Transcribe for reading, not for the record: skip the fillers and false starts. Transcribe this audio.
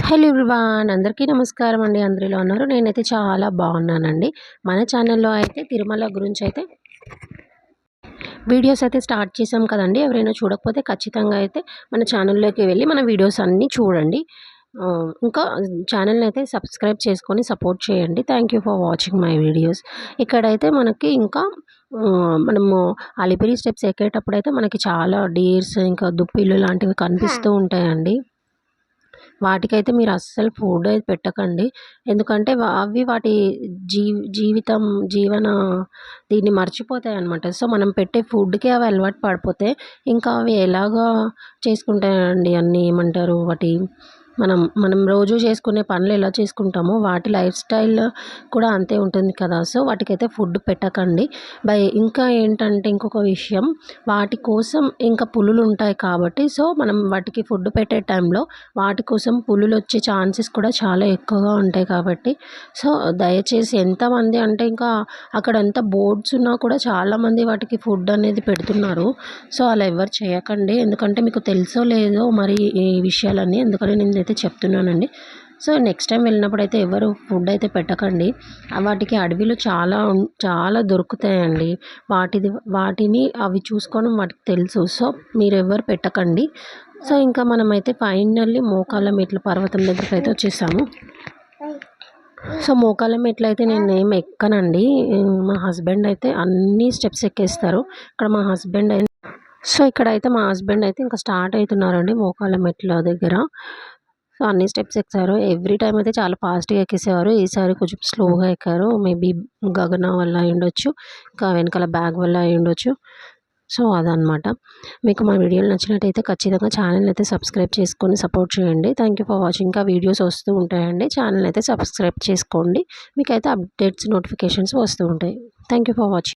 Hello everyone, అందరికీ నమస్కారం అండి. అందరూ ఎలా ఉన్నారు? నేనైతే చాలా బాగున్నానండి. మన ఛానల్లో అయితే తిరుమల గురించి అయితే వీడియోస్ అయితే స్టార్ట్ చేసాం కదండి. ఎవరైనా చూడకపోతే ఖచ్చితంగా అయితే మన ఛానల్లోకి వెళ్ళి మన వీడియోస్ అన్నీ చూడండి. ఇంకా ఛానల్ని అయితే సబ్స్క్రైబ్ చేసుకొని సపోర్ట్ చేయండి. Thank you for watching my videos. ఇక్కడైతే మనకి ఇంకా మనము అలిపిరి స్టెప్స్ ఎక్కేటప్పుడైతే మనకి చాలా డీర్స్ ఇంకా దుప్పిలు లాంటివి కనిపిస్తూ ఉంటాయండి. వాటికైతే మీరు అస్సలు ఫుడ్ అయితే పెట్టకండి. ఎందుకంటే అవి వాటి జీవితం జీవన దీన్ని మర్చిపోతాయన్నమాట. సో, మనం పెట్టే ఫుడ్‌కే అవి అలవాటు పడిపోతే ఇంకా అవి ఎలాగా చేసుకుంటాయండి అన్నీ ఏమంటారు వాటి మనం మనం రోజు చేసుకునే పనులు ఎలా చేసుకుంటామో వాటి లైఫ్ స్టైల్ కూడా అంతే ఉంటుంది కదా! సో, వాటికైతే ఫుడ్ పెట్టకండి. ఇంకా ఏంటంటే ఇంకొక విషయం, వాటి కోసం ఇంకా పులులు ఉంటాయి కాబట్టి సో, మనం వాటికి ఫుడ్ పెట్టే టైంలో వాటి కోసం పులులు వచ్చే ఛాన్సెస్ కూడా చాలా ఎక్కువగా ఉంటాయి కాబట్టి సో, దయచేసి ఎంతమంది అంటే ఇంకా అక్కడంతా బోర్డ్స్ ఉన్నా కూడా చాలామంది వాటికి ఫుడ్ అనేది పెడుతున్నారు. సో, అలా ఎవరు చేయకండి. ఎందుకంటే మీకు తెలుసో లేదో మరి ఈ విషయాలన్నీ అందుకని నేనైతే చెప్తున్నానండి. సో, నెక్స్ట్ టైం వెళ్ళినప్పుడైతే ఎవరు ఫుడ్ అయితే పెట్టకండి. వాటికి అడవిలో చాలా దొరుకుతాయండి. వాటిని అవి చూసుకోవడం వాటికి తెలుసు. సో, మీరెవ్వరు పెట్టకండి. సో, ఇంకా మనమైతే ఫైనల్లీ మోకాళ్ళ మెట్లు పర్వతం దగ్గరికైతే వచ్చేసాము. సో, మోకాళ్ళ మెట్లయితే నేనేమి ఎక్కనండి. మా హస్బెండ్ అయితే అన్ని స్టెప్స్ ఎక్కేస్తారు. ఇక్కడైతే మా హస్బెండ్ అయితే ఇంకా స్టార్ట్ అవుతున్నారండి మోకాళ్ళ మెట్ల దగ్గర. సో, అన్ని స్టెప్స్ ఎక్కారు. ఎవ్రీ టైమ్ అయితే చాలా ఫాస్ట్‌గా ఎక్కేసేవారు. ఈసారి కొంచెం స్లోగా ఎక్కారు. మేబీ గగన వల్ల అయ్యుండొచ్చు. ఇంకా వెనకాల బ్యాగ్ వల్ల అయ్యుండొచ్చు. సో, అదనమాట. మీకు మా వీడియోలు నచ్చినట్టయితే ఖచ్చితంగా ఛానల్‌ని అయితే సబ్స్క్రైబ్ చేసుకొని సపోర్ట్ చేయండి. Thank you for watching. ఇంకా వీడియోస్ వస్తూ ఉంటాయండి. ఛానల్‌ని అయితే సబ్స్క్రైబ్ చేసుకోండి. మీకైతే అప్డేట్స్ నోటిఫికేషన్స్ వస్తూ ఉంటాయి. Thank you for watching.